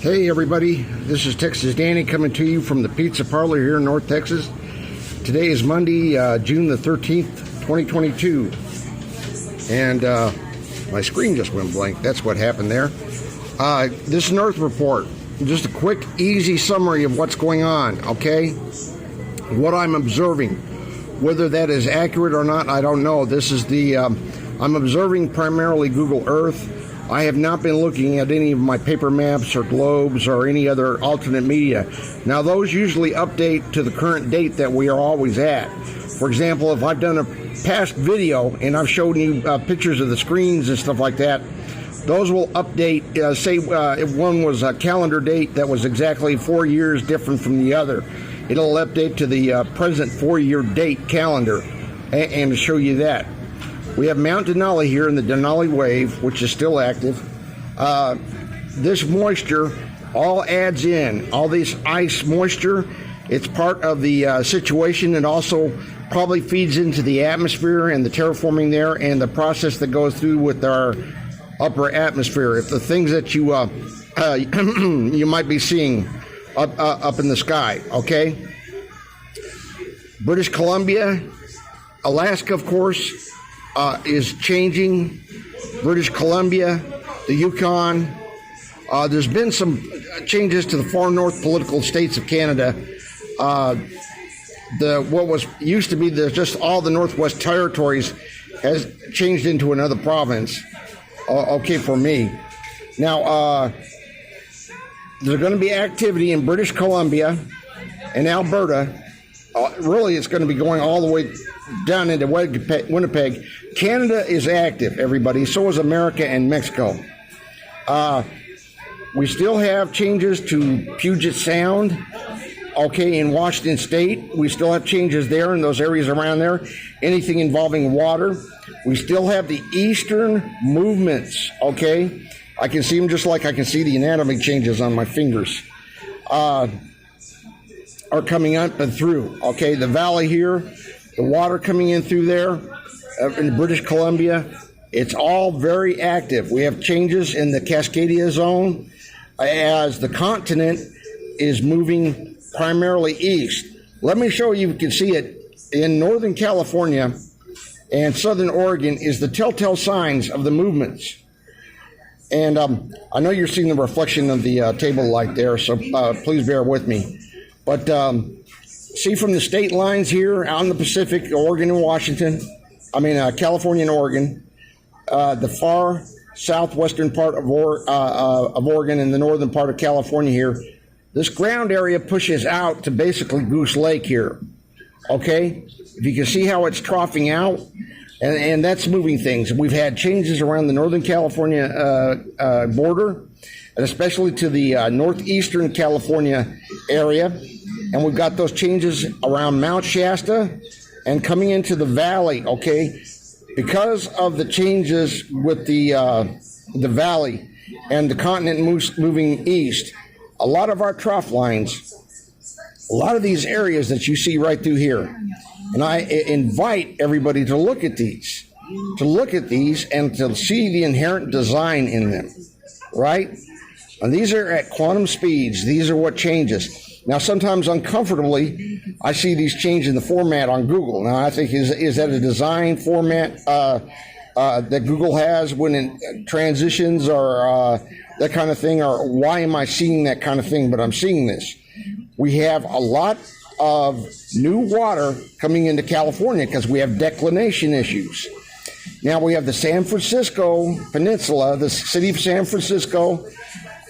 Hey everybody, this is Texas Danny coming to you from the Pizza Parlor here in North Texas. Today is Monday, June the 13th, 2022. And my screen just went blank. That's what happened there. This is an Earth report. Just a quick, easy summary of what's going on, okay? What I'm observing. Whether that is accurate or not, I don't know. This is the, I'm observing primarily Google Earth. I have not been looking at any of my paper maps or globes or any other alternate media. Now, those usually update to the current date that we are always at. For example, if I've done a past video and I've shown you pictures of the screens and stuff like that, those will update, say if one was a calendar date that was exactly 4 years different from the other, it'll update to the present 4-year date calendar and to show you that. We have Mount Denali here in the Denali Wave, which is still active. This moisture all adds in, all this ice moisture. It's part of the situation, and also probably feeds into the atmosphere and the terraforming there and the process that goes through with our upper atmosphere. If the things that you you might be seeing up in the sky, okay? British Columbia, Alaska, of course, is changing. British Columbia, the Yukon. There's been some changes to the far north political states of Canada. What was used to be just all the Northwest Territories has changed into another province. Okay, for me. Now, there's going to be activity in British Columbia and Alberta. Really, it's going to be going all the way down into Winnipeg. Canada is active, everybody. So is America and Mexico. We still have changes to Puget Sound, okay, in Washington State. We still have changes there in those areas around there. Anything involving water. We still have the eastern movements, okay? I can see them just like I can see the anatomy changes on my fingers. Are coming up and through, okay? The valley here, the water coming in through there in British Columbia, it's all very active. We have changes in the Cascadia zone as the continent is moving primarily east. Let me show you can see it in Northern California and Southern Oregon is the telltale signs of the movements. And I know you're seeing the reflection of the table light there, so please bear with me. But see from the state lines here out in the Pacific, Oregon and Washington, California and Oregon, the far southwestern part of Oregon and the northern part of California here, this ground area pushes out to basically Goose Lake here, okay? If you can see how it's troughing out, and that's moving things. We've had changes around the Northern California border, and especially to the northeastern California area. And we've got those changes around Mount Shasta and coming into the valley, okay? Because of the changes with the valley and the continent moving east, a lot of our trough lines, a lot of these areas that you see right through here, and I invite everybody to look at these, and to see the inherent design in them, right? And these are at quantum speeds. These are what changes. Now, sometimes uncomfortably, I see these change in the format on Google. Now, I think, is that a design format that Google has when it transitions or that kind of thing? Or why am I seeing that kind of thing? But I'm seeing this. We have a lot of new water coming into California because we have declination issues. Now, we have the San Francisco Peninsula, the city of San Francisco,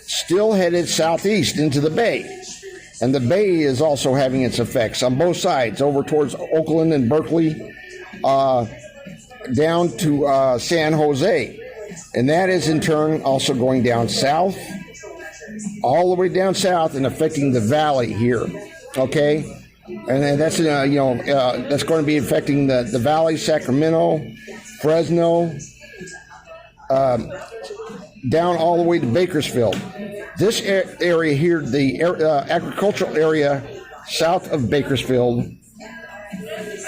still headed southeast into the Bay. And the Bay is also having its effects on both sides, over towards Oakland and Berkeley, down to San Jose. And that is in turn also going down south, all the way down south and affecting the valley here, okay? And that's, that's going to be affecting the valley, Sacramento, Fresno, down all the way to Bakersfield. This area here, the agricultural area south of Bakersfield,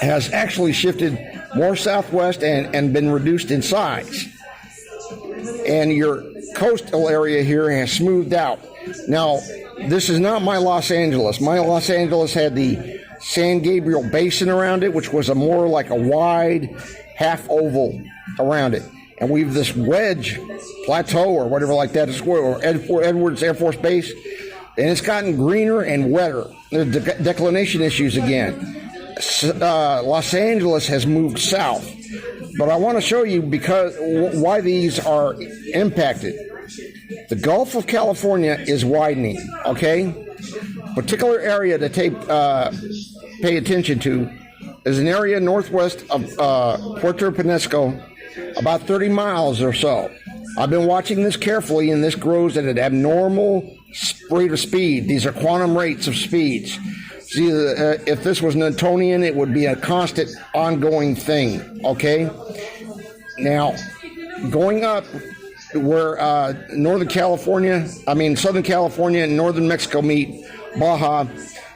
has actually shifted more southwest and been reduced in size. And your coastal area here has smoothed out. Now, this is not my Los Angeles. My Los Angeles had the San Gabriel Basin around it, which was a more like a wide half oval around it. And we've this wedge plateau or whatever like that, or Edwards Air Force Base, and it's gotten greener and wetter. There's declination issues again. Los Angeles has moved south, but I want to show you why these are impacted. The Gulf of California is widening. Okay, particular area to pay attention to is an area northwest of Puerto Penasco, about 30 miles or so. I've been watching this carefully, and this grows at an abnormal rate of speed. These are quantum rates of speeds. See, if this was Newtonian, it would be a constant, ongoing thing, okay? Now, going up where Southern California and Northern Mexico meet, Baja,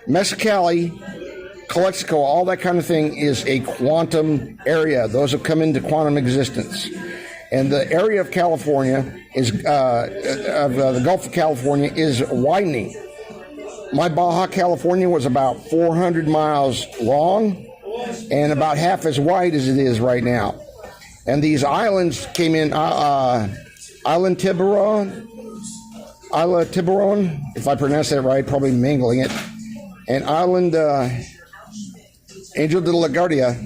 Mexicali, Calexico, all that kind of thing is a quantum area. Those have come into quantum existence. And the area of California of the Gulf of California is widening. My Baja California was about 400 miles long and about half as wide as it is right now. And these islands came in, Isla Tiburon, if I pronounce that right, probably mangling it, and Island Angel de la Guardia,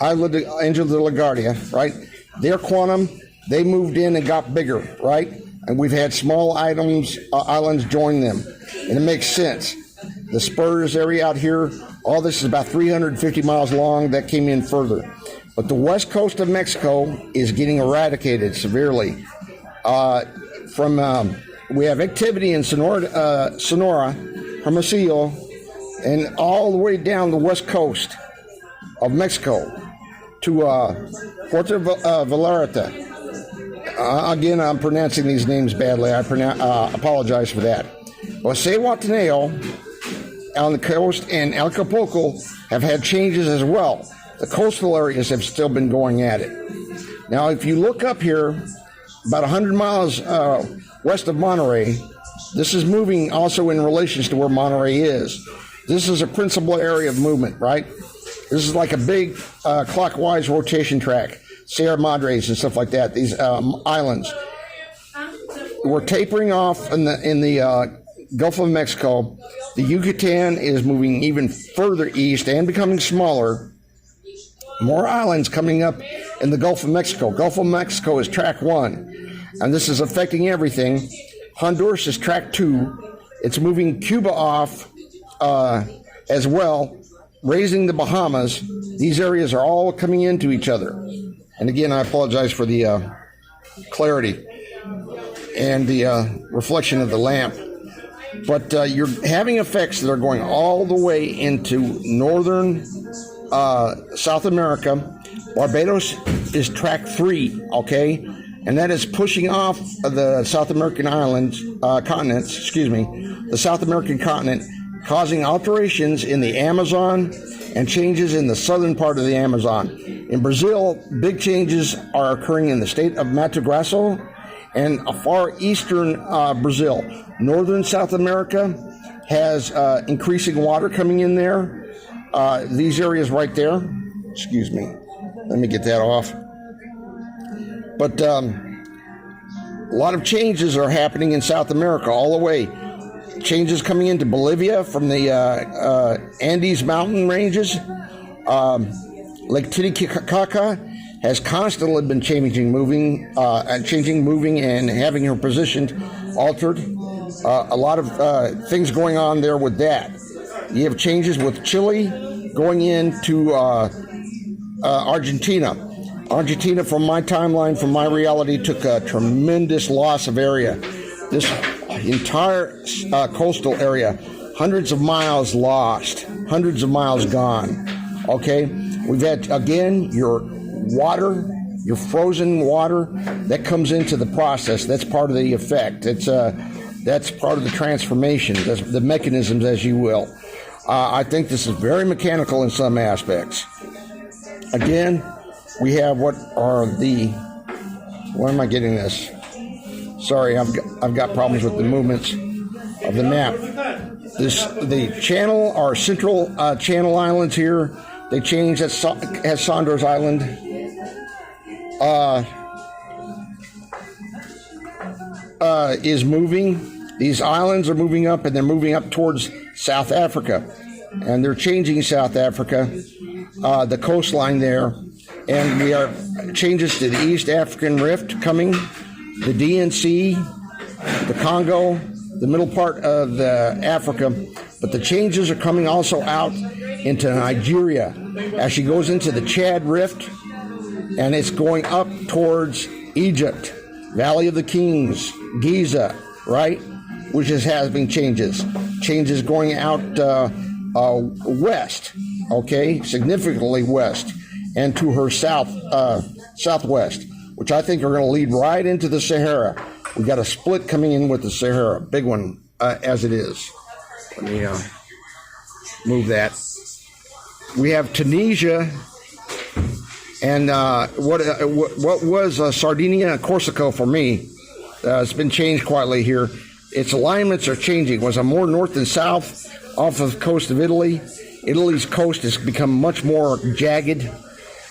Angel de la Guardia, right? They're quantum. They moved in and got bigger, right? And we've had small islands join them. And it makes sense. The Spurs area out here, all this is about 350 miles long. That came in further. But the west coast of Mexico is getting eradicated severely. We have activity in Sonora, Hermosillo, and all the way down the west coast of Mexico to Puerto Vallarta. Again, I'm pronouncing these names badly. I apologize for that. Guanajuato on the coast and Acapulco have had changes as well. The coastal areas have still been going at it. Now, if you look up here, about 100 miles west of Monterey, this is moving also in relation to where Monterey is. This is a principal area of movement, right? This is like a big clockwise rotation track, Sierra Madres and stuff like that, these islands. We're tapering off in the Gulf of Mexico. The Yucatan is moving even further east and becoming smaller. More islands coming up in the Gulf of Mexico. Gulf of Mexico is track 1, and this is affecting everything. Honduras is track 2. It's moving Cuba off as well, raising the Bahamas. These areas are all coming into each other. And again, I apologize for the clarity and the reflection of the lamp. But you're having effects that are going all the way into northern South America. Barbados is track 3, okay? And that is pushing off the South American the South American continent, causing alterations in the Amazon and changes in the southern part of the Amazon. In Brazil, big changes are occurring in the state of Mato Grosso and far eastern Brazil. Northern South America has increasing water coming in there. These areas right there, excuse me, let me get that off. But a lot of changes are happening in South America all the way. Changes coming into Bolivia from the Andes mountain ranges. Lake Titicaca has constantly been changing, moving, and having her position altered. A lot of things going on there with that. You have changes with Chile going into Argentina. Argentina, from my timeline, from my reality, took a tremendous loss of area. This entire coastal area, hundreds of miles lost, hundreds of miles gone. Okay, we've had, again, your water, your frozen water, that comes into the process. That's part of the effect. That's part of the transformation, the mechanisms, as you will. I think this is very mechanical in some aspects. Again, we have where am I getting this? Sorry, I've got problems with the movements of the map. The channel, our central channel islands here, they changed. Has Sandros Island. Is moving. These islands are moving up, and they're moving up towards South Africa, and they're changing South Africa, the coastline there, and we are changes to the East African Rift coming, the DNC, the Congo, the middle part of Africa, but the changes are coming also out into Nigeria as she goes into the Chad Rift, and it's going up towards Egypt, Valley of the Kings, Giza, right? Which is having changes going out west, okay, significantly west, and to her southwest, which I think are going to lead right into the Sahara. We got a split coming in with the Sahara, big one as it is. Let me move that. We have Tunisia and what was Sardinia and Corsica for me. It's been changed quietly here. Its alignments are changing. It was a more north and south off of the coast of Italy. Italy's coast has become much more jagged,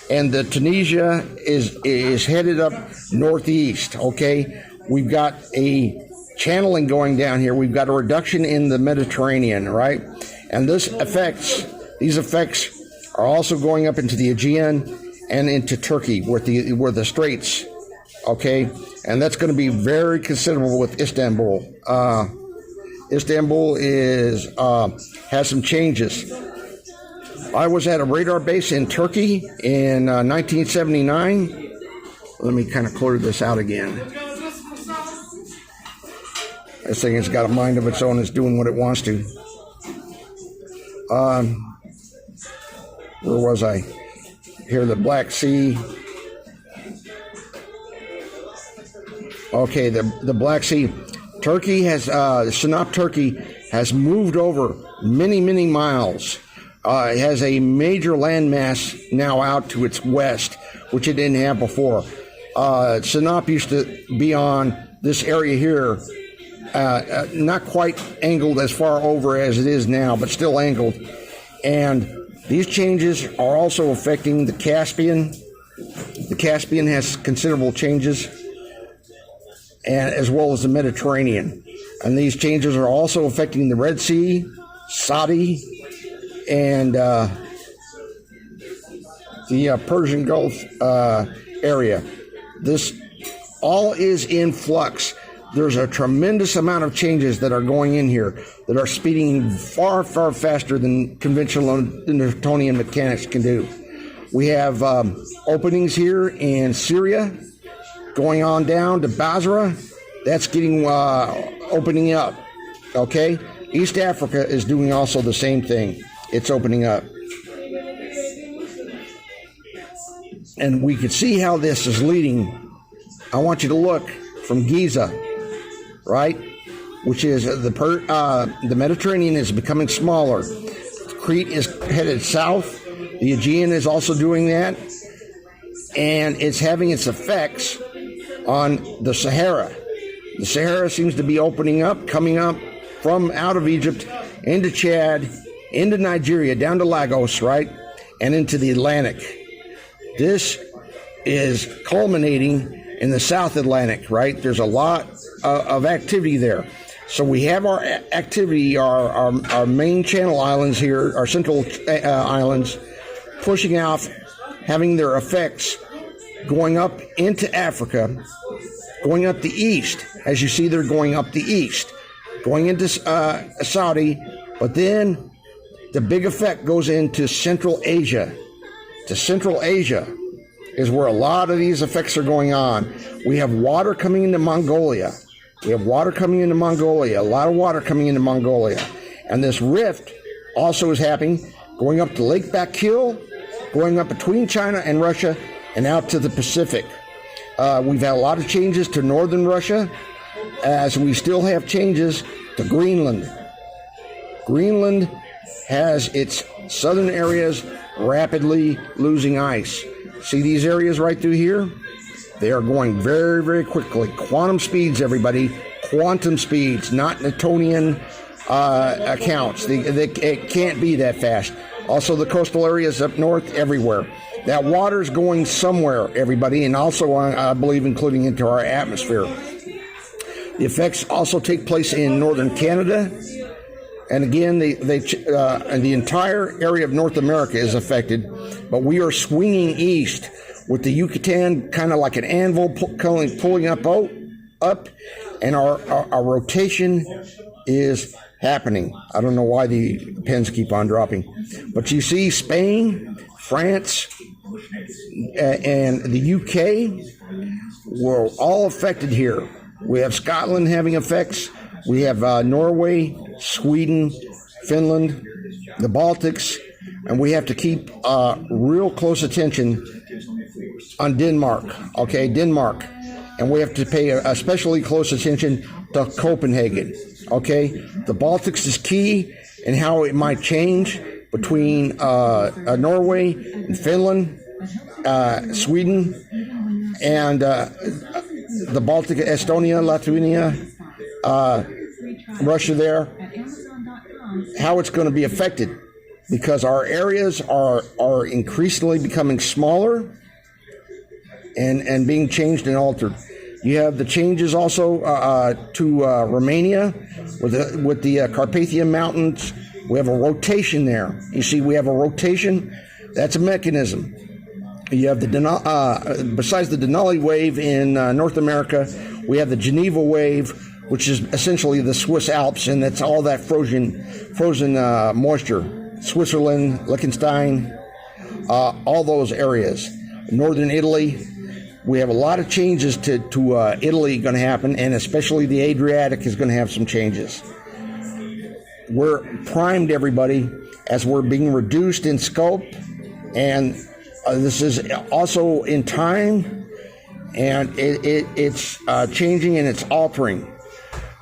and the Tunisia is headed up northeast. Okay, we've got a channeling going down here. We've got a reduction in the Mediterranean, right? And these effects are also going up into the Aegean and into Turkey, where the straits. Okay, and that's going to be very considerable with Istanbul. Istanbul has some changes. I was at a radar base in Turkey in 1979. Let me kind of clear this out again. This thing has got a mind of its own. It's doing what it wants to. Where was I? Here, the Black Sea. Okay, the Black Sea. Turkey has, Sinop, Turkey has moved over many, many miles. It has a major landmass now out to its west, which it didn't have before. Sinop used to be on this area here, not quite angled as far over as it is now, but still angled. And these changes are also affecting the Caspian. The Caspian has considerable changes, and as well as the Mediterranean. And these changes are also affecting the Red Sea, Saudi, and the Persian Gulf area. This all is in flux. There's a tremendous amount of changes that are going in here that are speeding far, far faster than conventional Newtonian mechanics can do. We have openings here in Syria, going on down to Basra. That's getting opening up. Okay, East Africa is doing also the same thing. It's opening up, and we can see how this is leading. I want you to look from Giza, right, which is the Mediterranean is becoming smaller. Crete is headed south. The Aegean is also doing that, and it's having its effects on the Sahara. The Sahara seems to be opening up, coming up from out of Egypt into Chad, into Nigeria, down to Lagos, right, and into the Atlantic. This is culminating in the South Atlantic, right? There's a lot of activity there. So we have our activity, our main channel islands here, our central islands, pushing out, having their effects going up into Africa, going up the east. As you see, they're going up the east, going into Saudi, but then the big effect goes into Central Asia. To Central Asia is where a lot of these effects are going on. We have water coming into Mongolia. A lot of water coming into Mongolia. And this rift also is happening, going up to Lake Baikal, going up between China and Russia, and out to the Pacific. We've had a lot of changes to northern Russia, as we still have changes to Greenland. Greenland has its southern areas rapidly losing ice. See these areas right through here? They are going very, very quickly. Quantum speeds, everybody. Quantum speeds, not Newtonian accounts. It can't be that fast. Also, the coastal areas up north, everywhere. That water's going somewhere, everybody, and also, I believe, including into our atmosphere. The effects also take place in northern Canada. And again, the entire area of North America is affected, but we are swinging east with the Yucatan kind of like an anvil pulling up, and our rotation is happening. I don't know why the pens keep on dropping, but you see Spain, France, and the UK were all affected here. We have Scotland having effects. We have Norway, Sweden, Finland, the Baltics, and we have to keep real close attention on Denmark, okay, Denmark. And we have to pay especially close attention to Copenhagen, okay? The Baltics is key in how it might change between Norway and Finland, Sweden, and the Baltic, Estonia, Lithuania, Russia there, how it's going to be affected, because our areas are increasingly becoming smaller and being changed and altered. You have the changes also to Romania with the Carpathian Mountains. We have a rotation there. You see, we have a rotation. That's a mechanism. You have besides the Denali wave in North America, we have the Geneva wave, which is essentially the Swiss Alps, and that's all that frozen moisture. Switzerland, Liechtenstein, all those areas. Northern Italy, we have a lot of changes to Italy going to happen, and especially the Adriatic is going to have some changes. We're primed, everybody, as we're being reduced in scope, and this is also in time, and it's changing and it's altering.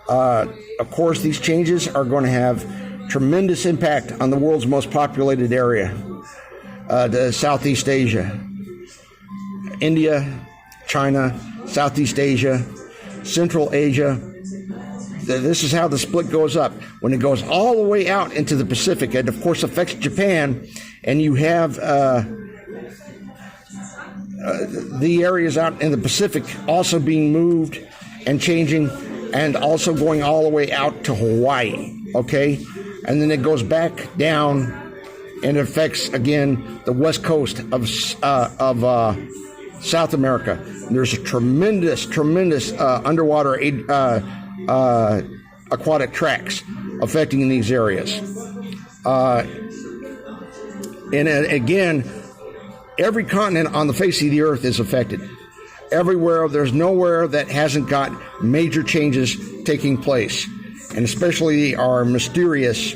Of course, these changes are going to have tremendous impact on the world's most populated area, the Southeast Asia, India, China, Southeast Asia, Central Asia. This is how the split goes up. When it goes all the way out into the Pacific, it of course affects Japan, and you have the areas out in the Pacific also being moved and changing, and also going all the way out to Hawaii, okay? And then it goes back down and affects, again, the west coast of South America. And there's a tremendous underwater aquatic tracks affecting these areas. And again, every continent on the face of the earth is affected. Everywhere, there's nowhere that hasn't got major changes taking place, and especially our mysterious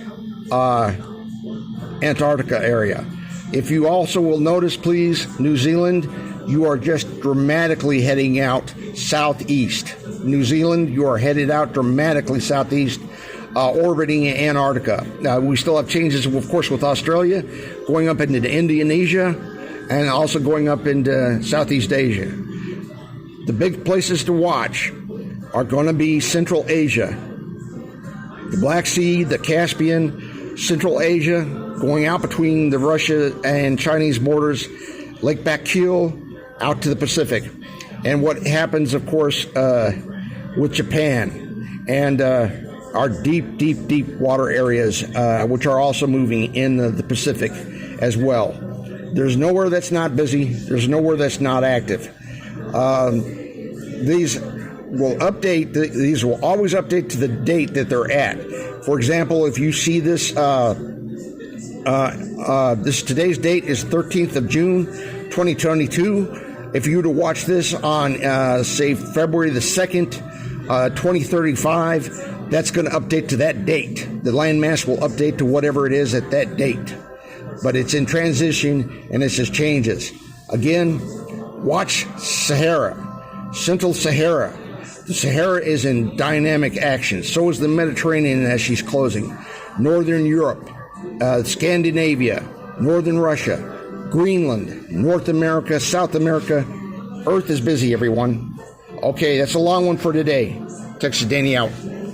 Antarctica area. If you also will notice, please, New Zealand, you are just dramatically heading out southeast. New Zealand, you are headed out dramatically southeast, orbiting Antarctica. We still have changes, of course, with Australia, going up into Indonesia, and also going up into Southeast Asia. The big places to watch are going to be Central Asia, the Black Sea, the Caspian, Central Asia, going out between the Russia and Chinese borders, Lake Baikal, out to the Pacific. And what happens, of course, with Japan and our deep water areas, which are also moving in the Pacific as well. There's nowhere that's not busy. There's nowhere that's not active. These will update. These will always update to the date that they're at. For example, if you see this, today's date is 13th of June, 2022. If you were to watch this on, say, February the 2nd, 2035, that's going to update to that date. The landmass will update to whatever it is at that date. But it's in transition, and it just changes. Again, watch Sahara, Central Sahara. The Sahara is in dynamic action. So is the Mediterranean as she's closing. Northern Europe, Scandinavia, Northern Russia, Greenland, North America, South America, Earth is busy, everyone. Okay, that's a long one for today. Texas Danny out.